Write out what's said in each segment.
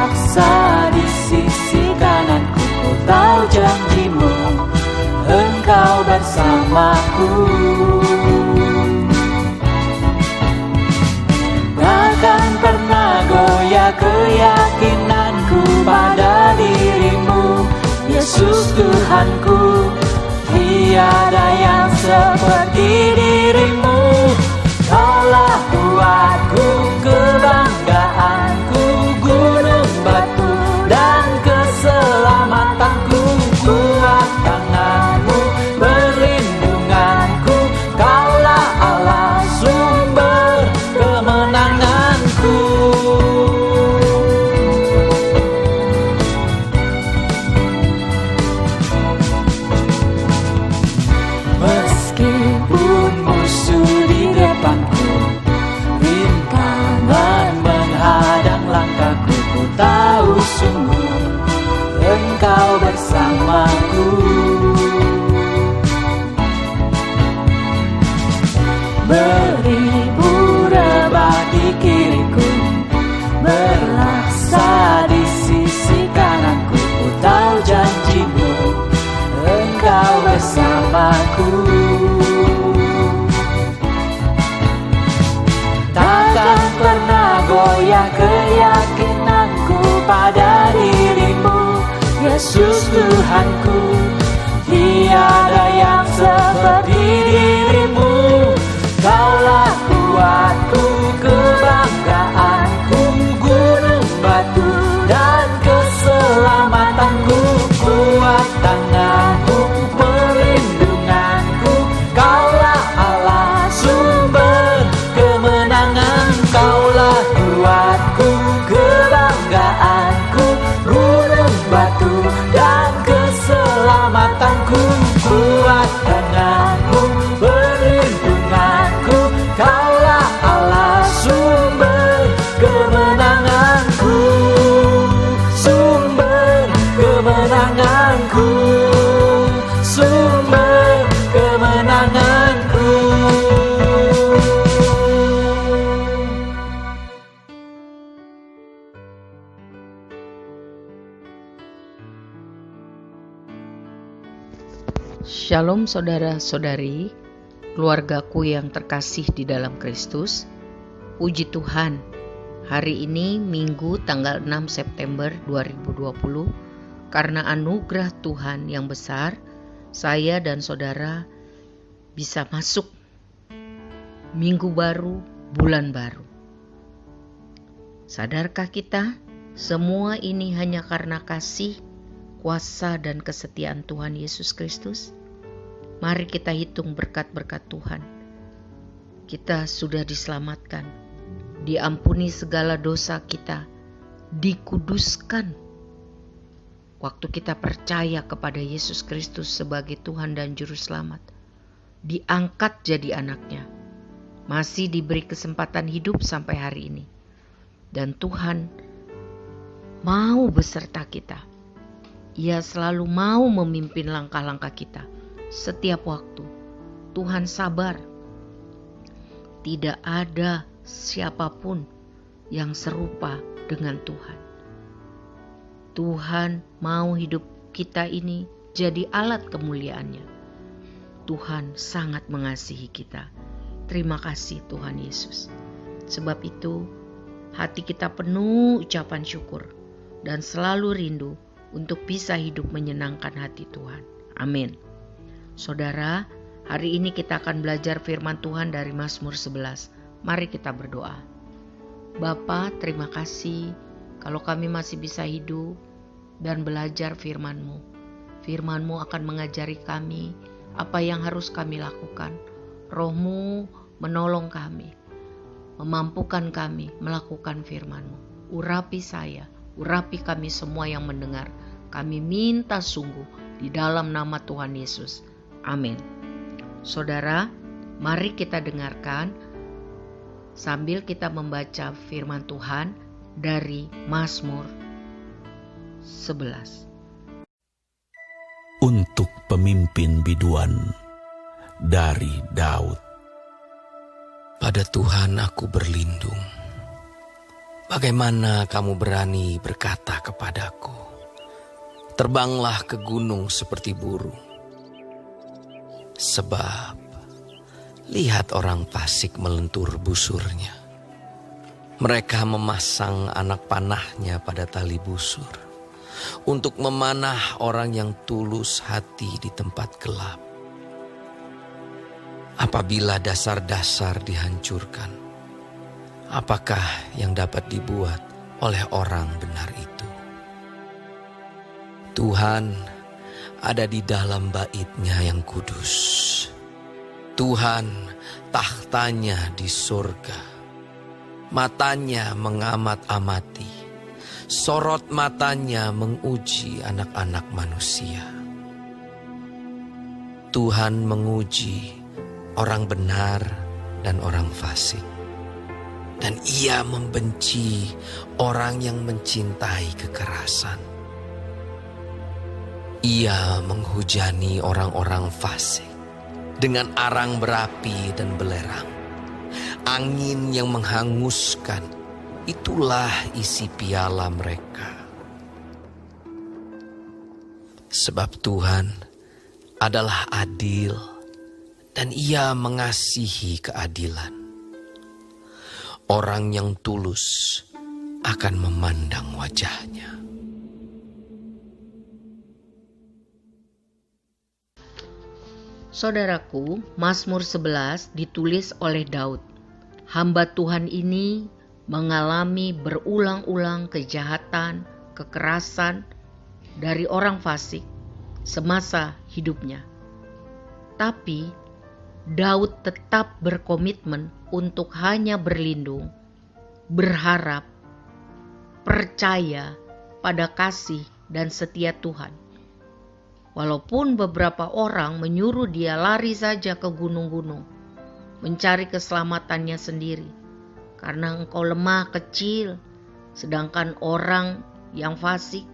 berlaksa di sisi kananku. Ku tahu janjimu, Engkau bersamaku. Takkan pernah goyah keyakinanku pada dirimu, Yesus Tuhanku. Tiada yang seperti dirimu. Kaulah kuatku, kebanggaanku, gunung batu dan keselamatanku. Kuat tanganmu, perlindunganku, Kaulah Allah sumber kemenanganku. Meskipun musuh di depanku, rintangan menghadang langkahku, ku tahu sungguh Engkau bersamaku. Beribu rebah di kiriku, berlaksa di sisi kananku. Ku tahu janjimu, Engkau bersamaku. Takkan pernah goyah keyakinanku pada dirimu, Yesus Tuhanku. Tiada yang seperti dirimu. Kaulah kuatku, kebanggaanku, gunung batu dan keselamatanku. Kuat tanganku, perlindunganku, Kaulah Allah sumber kemenangan. Kaulah kuatku, kebanggaanku, gunung batu dan keselamatanku. Kuat tanganku, perlindunganku, Kaulah Allah sumber kemenanganku. Sumber kemenanganku, sumber kemenanganku. Shalom saudara-saudari, keluargaku yang terkasih di dalam Kristus. Puji Tuhan, hari ini Minggu tanggal 6 September 2020, karena anugerah Tuhan yang besar, saya dan saudara bisa masuk minggu baru, bulan baru. Sadarkah kita, semua ini hanya karena kasih, kuasa dan kesetiaan Tuhan Yesus Kristus? Mari kita hitung berkat-berkat Tuhan. Kita sudah diselamatkan, diampuni segala dosa kita, dikuduskan. Waktu kita percaya kepada Yesus Kristus sebagai Tuhan dan Juru Selamat, diangkat jadi anaknya, masih diberi kesempatan hidup sampai hari ini. Dan Tuhan mau beserta kita. Ia selalu mau memimpin langkah-langkah kita. Setiap waktu Tuhan sabar. Tidak ada siapapun yang serupa dengan Tuhan. Tuhan mau hidup kita ini jadi alat kemuliaannya. Tuhan sangat mengasihi kita. Terima kasih Tuhan Yesus. Sebab itu hati kita penuh ucapan syukur dan selalu rindu untuk bisa hidup menyenangkan hati Tuhan. Amin. Saudara, hari ini kita akan belajar firman Tuhan dari Mazmur 11. Mari kita berdoa. Bapa, terima kasih kalau kami masih bisa hidup dan belajar firman-Mu. Firman-Mu akan mengajari kami apa yang harus kami lakukan. Roh-Mu menolong kami, memampukan kami melakukan firman-Mu. Urapi saya, urapi kami semua yang mendengar. Kami minta sungguh di dalam nama Tuhan Yesus. Amin. Saudara, mari kita dengarkan sambil kita membaca firman Tuhan dari Mazmur 11. Untuk pemimpin biduan dari Daud. Pada Tuhan aku berlindung. Bagaimana kamu berani berkata kepadaku, terbanglah ke gunung seperti burung? Sebab lihat orang fasik melentur busurnya. Mereka memasang anak panahnya pada tali busur untuk memanah orang yang tulus hati di tempat gelap. Apabila dasar-dasar dihancurkan, apakah yang dapat dibuat oleh orang benar itu? Tuhan ada di dalam bait-Nya yang kudus. Tuhan tahtanya di surga. Matanya mengamat-amati. Sorot matanya menguji anak-anak manusia. Tuhan menguji orang benar dan orang fasik. Dan Ia membenci orang yang mencintai kekerasan. Ia menghujani orang-orang fasik dengan arang berapi dan belerang. Angin yang menghanguskan, itulah isi piala mereka. Sebab Tuhan adalah adil dan Ia mengasihi keadilan. Orang yang tulus akan memandang wajah-Nya. Saudaraku, Mazmur 11 ditulis oleh Daud. Hamba Tuhan ini mengalami berulang-ulang kejahatan, kekerasan dari orang fasik semasa hidupnya. Tapi Daud tetap berkomitmen untuk hanya berlindung, berharap, percaya pada kasih dan setia Tuhan. Walaupun beberapa orang menyuruh dia lari saja ke gunung-gunung, mencari keselamatannya sendiri, karena engkau lemah kecil, sedangkan orang yang fasik,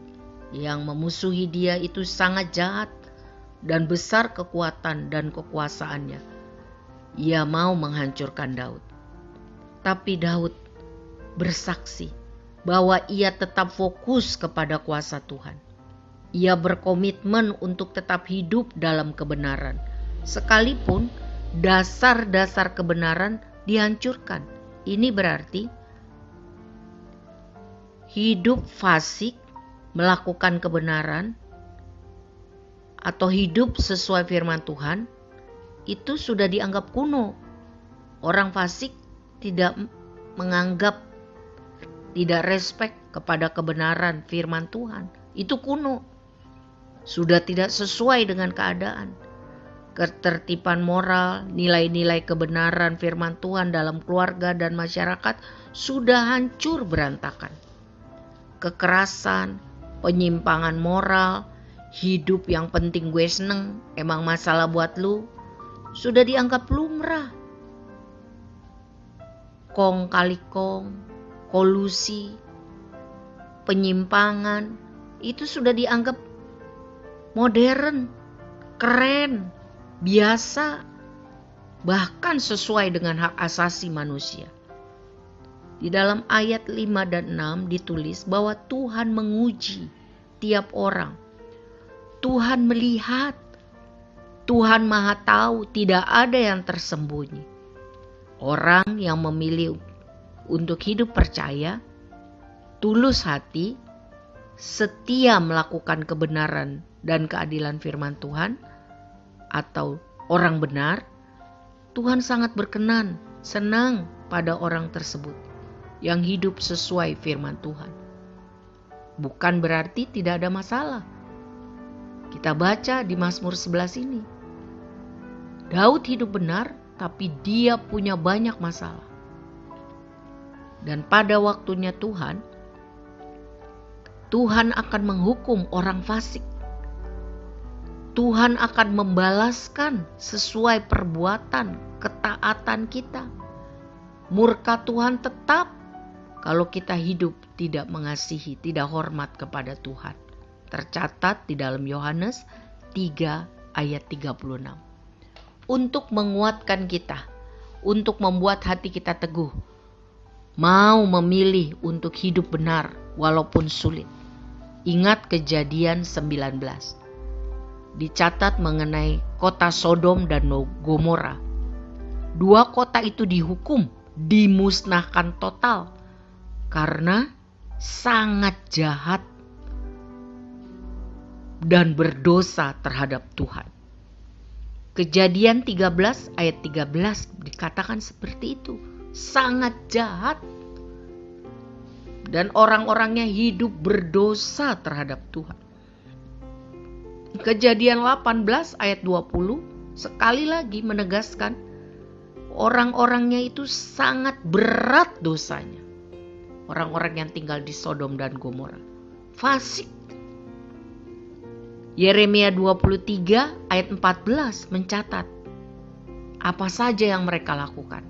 yang memusuhi dia itu sangat jahat dan besar kekuatan dan kekuasaannya. Ia mau menghancurkan Daud. Tapi Daud bersaksi bahwa ia tetap fokus kepada kuasa Tuhan. Ia berkomitmen untuk tetap hidup dalam kebenaran, sekalipun dasar-dasar kebenaran dihancurkan. Ini berarti hidup fasik, melakukan kebenaran, atau hidup sesuai firman Tuhan, itu sudah dianggap kuno. Orang fasik tidak menganggap, tidak respek kepada kebenaran firman Tuhan. Itu kuno. Sudah tidak sesuai dengan keadaan. Ketertiban moral, nilai-nilai kebenaran firman Tuhan dalam keluarga dan masyarakat sudah hancur berantakan. Kekerasan, penyimpangan moral, hidup yang penting gue seneng, emang masalah buat lu, sudah dianggap lumrah. Kong kali kong, kolusi, penyimpangan, itu sudah dianggap modern, keren, biasa, bahkan sesuai dengan hak asasi manusia. Di dalam ayat 5 dan 6 ditulis bahwa Tuhan menguji tiap orang. Tuhan melihat, Tuhan Maha Tahu, tidak ada yang tersembunyi. Orang yang memilih untuk hidup percaya, tulus hati, setia melakukan kebenaran dan keadilan firman Tuhan, atau orang benar, Tuhan sangat berkenan, senang pada orang tersebut yang hidup sesuai firman Tuhan. Bukan berarti tidak ada masalah. Kita baca di Mazmur 11 ini, Daud hidup benar, tapi dia punya banyak masalah. Dan pada waktunya Tuhan akan menghukum orang fasik. Tuhan akan membalaskan sesuai perbuatan ketaatan kita. Murka Tuhan tetap kalau kita hidup tidak mengasihi, tidak hormat kepada Tuhan. Tercatat di dalam Yohanes 3 ayat 36. Untuk menguatkan kita, untuk membuat hati kita teguh, mau memilih untuk hidup benar walaupun sulit. Ingat Kejadian 19. Dicatat mengenai kota Sodom dan Gomora. 2 kota itu dihukum, dimusnahkan total karena sangat jahat dan berdosa terhadap Tuhan. Kejadian 13 ayat 13 dikatakan seperti itu. Sangat jahat. Dan orang-orangnya hidup berdosa terhadap Tuhan. Kejadian 18 ayat 20 sekali lagi menegaskan orang-orangnya itu sangat berat dosanya. Orang-orang yang tinggal di Sodom dan Gomora. Fasik. Yeremia 23 ayat 14 mencatat apa saja yang mereka lakukan.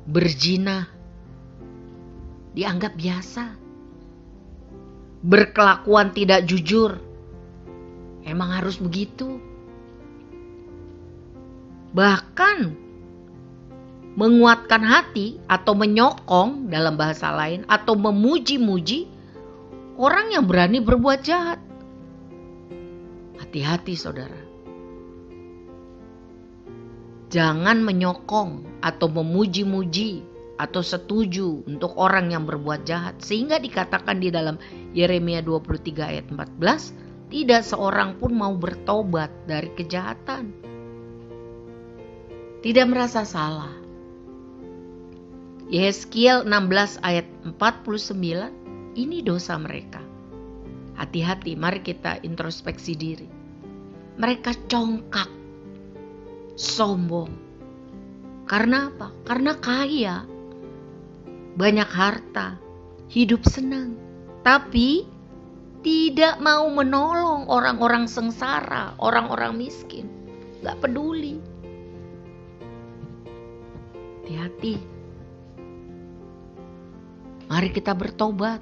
Berzina dianggap biasa. Berkelakuan tidak jujur. Emang harus begitu? Bahkan menguatkan hati atau menyokong dalam bahasa lain atau memuji-muji orang yang berani berbuat jahat. Hati-hati saudara. Jangan menyokong atau memuji-muji atau setuju untuk orang yang berbuat jahat. Sehingga dikatakan di dalam Yeremia 23 ayat 14, tidak seorang pun mau bertobat dari kejahatan. Tidak merasa salah. Yehezkiel 16 ayat 49, ini dosa mereka. Hati-hati, mari kita introspeksi diri. Mereka congkak, sombong. Karena apa? Karena kaya, banyak harta, hidup senang. Tapi tidak mau menolong orang-orang sengsara, orang-orang miskin. Gak peduli. Hati-hati. Mari kita bertobat.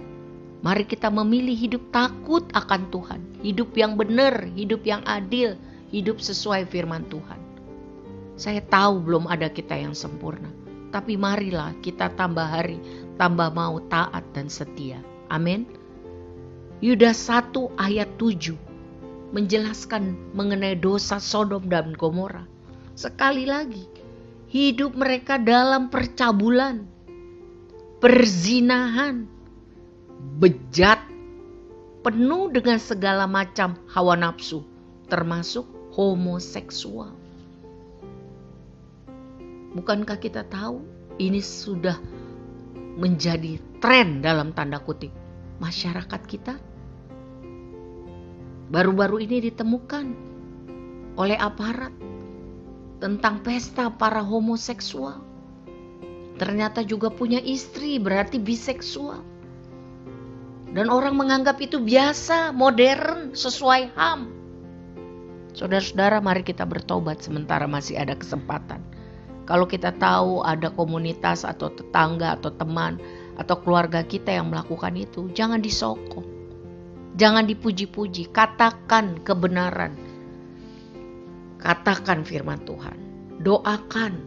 Mari kita memilih hidup takut akan Tuhan. Hidup yang benar, hidup yang adil, hidup sesuai firman Tuhan. Saya tahu belum ada kita yang sempurna. Tapi marilah kita tambah hari, tambah mau taat dan setia. Amin. Yudas 1 ayat 7 menjelaskan mengenai dosa Sodom dan Gomora. Sekali lagi, hidup mereka dalam percabulan, perzinahan, bejat, penuh dengan segala macam hawa nafsu, termasuk homoseksual. Bukankah kita tahu ini sudah menjadi tren dalam tanda kutip masyarakat kita? Baru-baru ini ditemukan oleh aparat tentang pesta para homoseksual. Ternyata juga punya istri, berarti biseksual. Dan orang menganggap itu biasa, modern, sesuai HAM. Saudara-saudara, mari kita bertobat sementara masih ada kesempatan. Kalau kita tahu ada komunitas atau tetangga atau teman atau keluarga kita yang melakukan itu, jangan disokong. Jangan dipuji-puji, katakan kebenaran. Katakan firman Tuhan. Doakan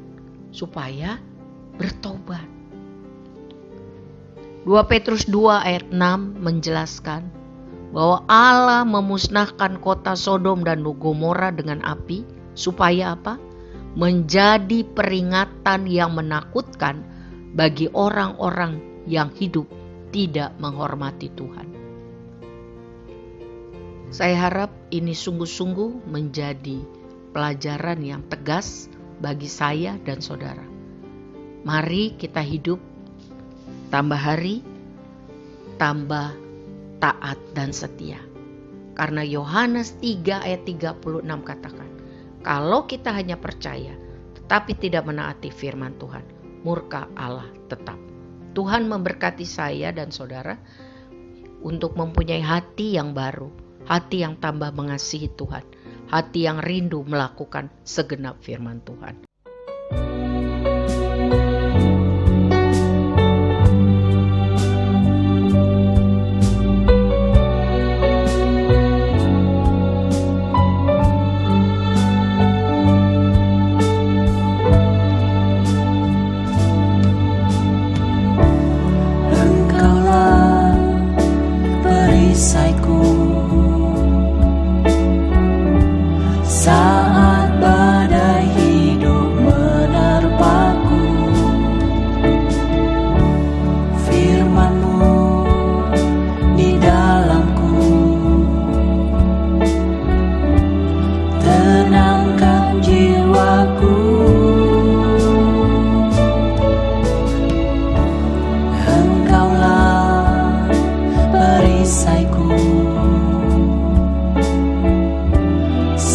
supaya bertobat. 2 Petrus 2 ayat 6 menjelaskan bahwa Allah memusnahkan kota Sodom dan Gomora dengan api supaya apa? Menjadi peringatan yang menakutkan bagi orang-orang yang hidup tidak menghormati Tuhan. Saya harap ini sungguh-sungguh menjadi pelajaran yang tegas bagi saya dan saudara. Mari kita hidup tambah hari, tambah taat dan setia. Karena Yohanes 3 ayat 36 katakan, kalau kita hanya percaya tetapi tidak menaati firman Tuhan, murka Allah tetap. Tuhan memberkati saya dan saudara untuk mempunyai hati yang baru, hati yang tambah mengasihi Tuhan, hati yang rindu melakukan segenap firman Tuhan. perisaiku. Saat badai hidup menerpaku, firman-Mu di dalamku, tenangkan jiwaku. Engkaulah perisaiku.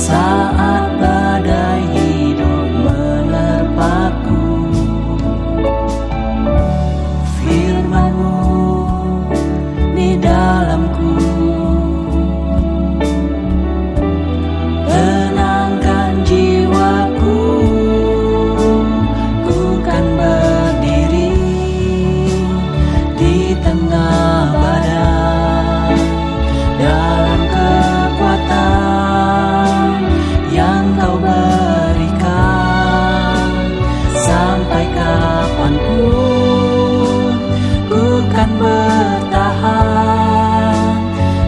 Saat badai hidup menerpaku, firman-Mu di dalamku, tenangkan jiwaku. Ku kan berdiri di tengah badai, dalam kekuatan yang Kau berikan. Sampai kapanpun ku kan bertahan,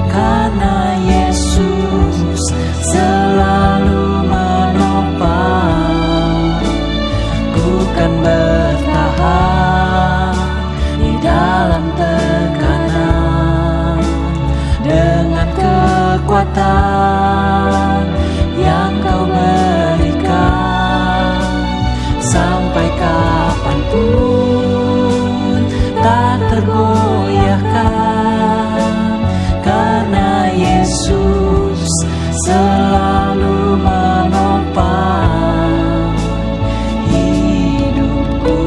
karena Yesus selalu menopang. Ku kan bertahan di dalam tekanan, dengan kekuatan yang Kau berikan. Sampai kapanpun tak tergoyahkan, karena Yesus selalu menopang hidupku.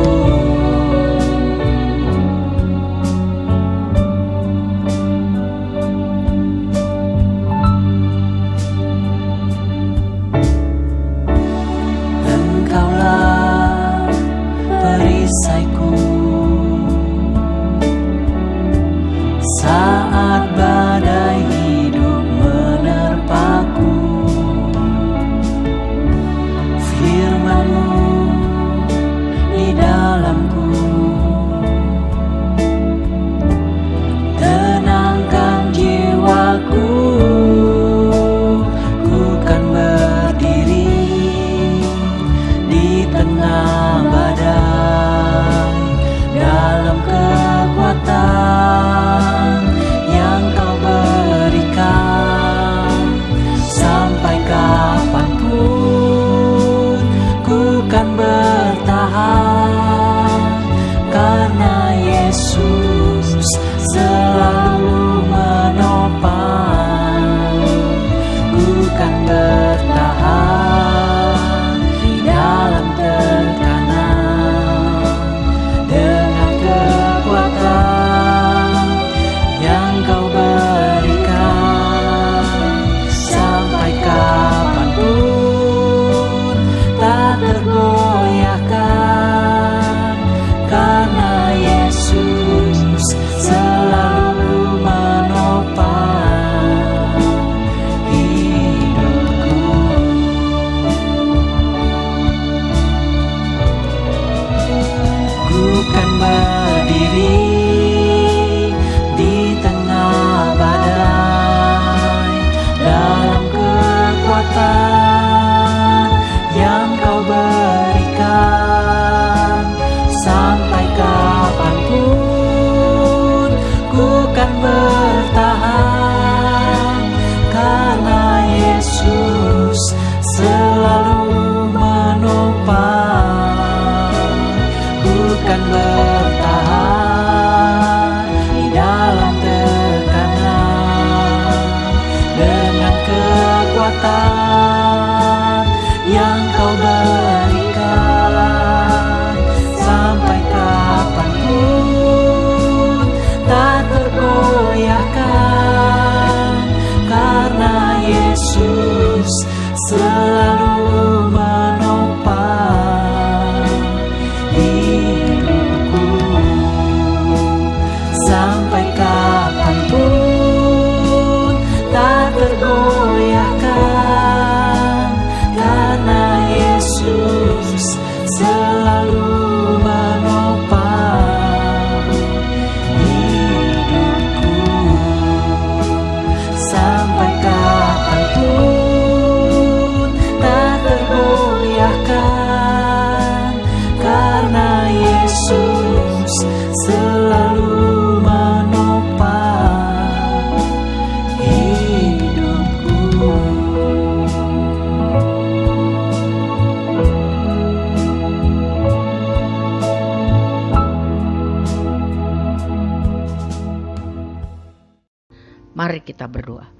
Mari kita berdoa.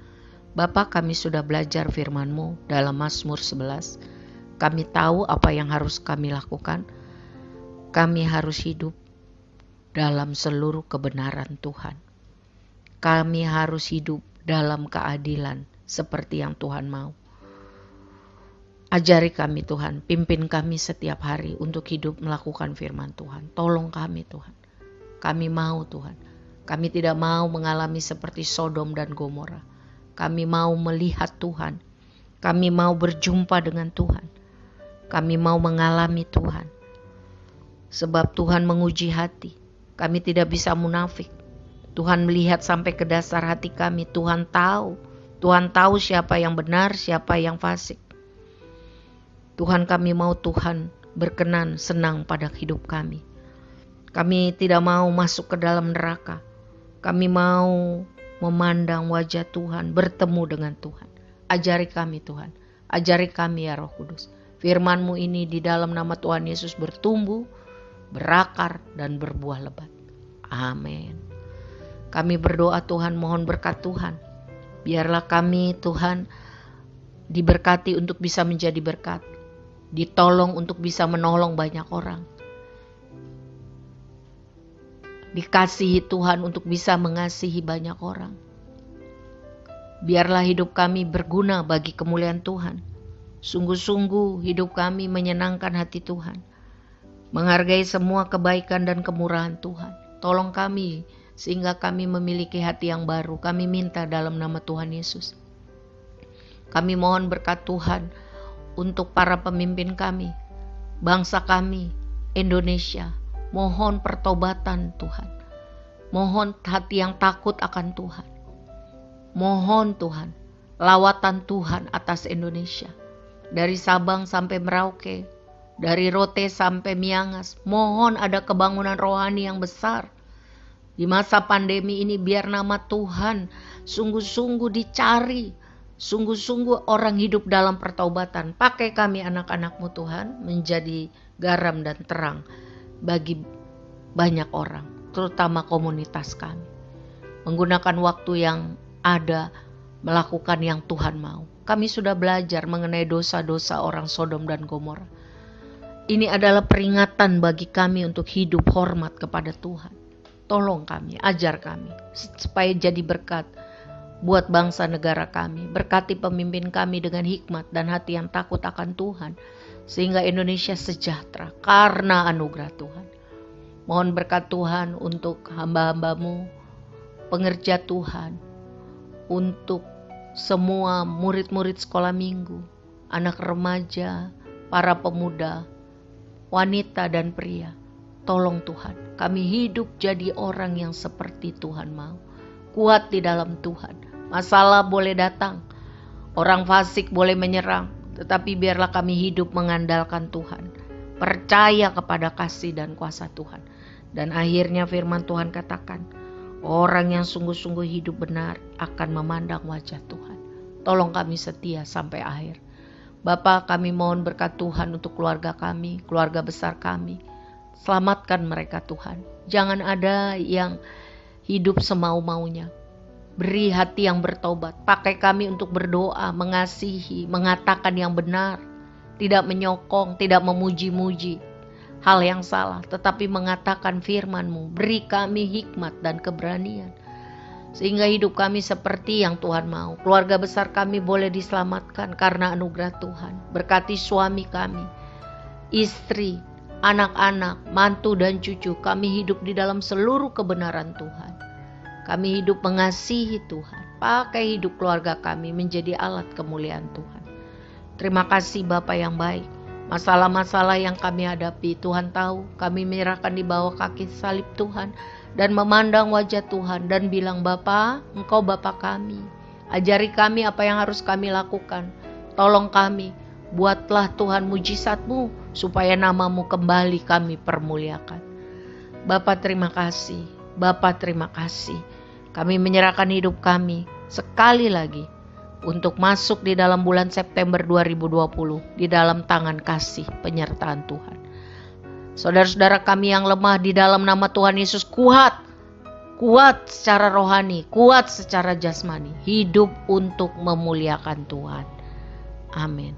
Bapa, kami sudah belajar firman-Mu dalam Mazmur 11. Kami tahu apa yang harus kami lakukan. Kami harus hidup dalam seluruh kebenaran Tuhan. Kami harus hidup dalam keadilan seperti yang Tuhan mau. Ajari kami Tuhan, pimpin kami setiap hari untuk hidup melakukan firman Tuhan. Tolong kami Tuhan. Kami mau Tuhan. Kami tidak mau mengalami seperti Sodom dan Gomora. Kami mau melihat Tuhan. Kami mau berjumpa dengan Tuhan. Kami mau mengalami Tuhan. Sebab Tuhan menguji hati. Kami tidak bisa munafik. Tuhan melihat sampai ke dasar hati kami. Tuhan tahu. Tuhan tahu siapa yang benar, siapa yang fasik. Tuhan, kami mau Tuhan berkenan, senang pada hidup kami. Kami tidak mau masuk ke dalam neraka. Kami mau memandang wajah Tuhan, bertemu dengan Tuhan. Ajari kami Tuhan. Ajari kami ya Roh Kudus. Firman-Mu ini di dalam nama Tuhan Yesus bertumbuh, berakar, dan berbuah lebat. Amin. Kami berdoa Tuhan, mohon berkat Tuhan. Biarlah kami Tuhan diberkati untuk bisa menjadi berkat. Ditolong untuk bisa menolong banyak orang. Dikasihi Tuhan untuk bisa mengasihi banyak orang. Biarlah hidup kami berguna bagi kemuliaan Tuhan. Sungguh-sungguh hidup kami menyenangkan hati Tuhan. Menghargai semua kebaikan dan kemurahan Tuhan. Tolong kami sehingga kami memiliki hati yang baru. Kami minta dalam nama Tuhan Yesus. Kami mohon berkat Tuhan untuk para pemimpin kami, bangsa kami, Indonesia. Mohon pertobatan Tuhan. Mohon hati yang takut akan Tuhan. Mohon Tuhan, lawatan Tuhan atas Indonesia. Dari Sabang sampai Merauke, dari Rote sampai Miangas. Mohon ada kebangunan rohani yang besar. Di masa pandemi ini biar nama Tuhan sungguh-sungguh dicari. Sungguh-sungguh orang hidup dalam pertobatan. Pakai kami anak-anak-Mu Tuhan menjadi garam dan terang bagi banyak orang, terutama komunitas kami. Menggunakan waktu yang ada melakukan yang Tuhan mau. Kami sudah belajar mengenai dosa-dosa orang Sodom dan Gomora. Ini adalah peringatan bagi kami untuk hidup hormat kepada Tuhan. Tolong kami, ajar kami supaya jadi berkat buat bangsa negara kami. Berkati pemimpin kami dengan hikmat dan hati yang takut akan Tuhan. Sehingga Indonesia sejahtera karena anugerah Tuhan. Mohon berkat Tuhan untuk hamba-hamba-Mu, pengerja Tuhan, untuk semua murid-murid sekolah minggu, anak remaja, para pemuda, wanita dan pria. Tolong Tuhan, kami hidup jadi orang yang seperti Tuhan mau. Kuat di dalam Tuhan. Masalah boleh datang, orang fasik boleh menyerang, tetapi biarlah kami hidup mengandalkan Tuhan. Percaya kepada kasih dan kuasa Tuhan. Dan akhirnya firman Tuhan katakan, orang yang sungguh-sungguh hidup benar akan memandang wajah Tuhan. Tolong kami setia sampai akhir. Bapa, kami mohon berkat Tuhan untuk keluarga kami, keluarga besar kami. Selamatkan mereka Tuhan. Jangan ada yang hidup semau-maunya. Beri hati yang bertobat. Pakai kami untuk berdoa, mengasihi, mengatakan yang benar. Tidak menyokong, tidak memuji-muji hal yang salah. Tetapi mengatakan firman-Mu. Beri kami hikmat dan keberanian. Sehingga hidup kami seperti yang Tuhan mau. Keluarga besar kami boleh diselamatkan karena anugerah Tuhan. Berkati suami kami, istri, anak-anak, mantu dan cucu. Kami hidup di dalam seluruh kebenaran Tuhan. Kami hidup mengasihi Tuhan. Pakai hidup keluarga kami menjadi alat kemuliaan Tuhan. Terima kasih Bapa yang baik. Masalah-masalah yang kami hadapi Tuhan tahu. Kami menyerahkan di bawah kaki salib Tuhan. Dan memandang wajah Tuhan. Dan bilang, Bapa, Engkau Bapa kami. Ajari kami apa yang harus kami lakukan. Tolong kami. Buatlah Tuhan mujizat-Mu. Supaya nama-Mu kembali kami permuliakan. Bapa terima kasih. Bapa terima kasih. Kami menyerahkan hidup kami sekali lagi untuk masuk di dalam bulan September 2020 di dalam tangan kasih penyertaan Tuhan. Saudara-saudara kami yang lemah di dalam nama Tuhan Yesus kuat. kuat secara rohani, kuat secara jasmani, hidup untuk memuliakan Tuhan. Amin.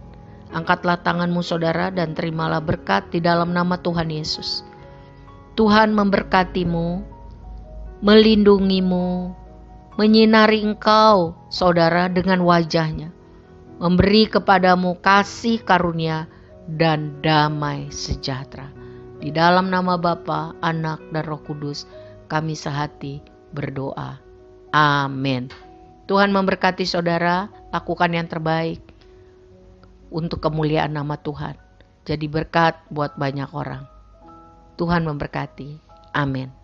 Angkatlah tanganmu saudara dan terimalah berkat di dalam nama Tuhan Yesus. Tuhan memberkatimu, melindungimu, menyinari engkau saudara dengan wajahnya, memberi kepadamu kasih karunia dan damai sejahtera. Di dalam nama Bapa, Anak, dan Roh Kudus, kami sehati berdoa. Amin. Tuhan memberkati saudara, lakukan yang terbaik untuk kemuliaan nama Tuhan. Jadi berkat buat banyak orang. Tuhan memberkati. Amin.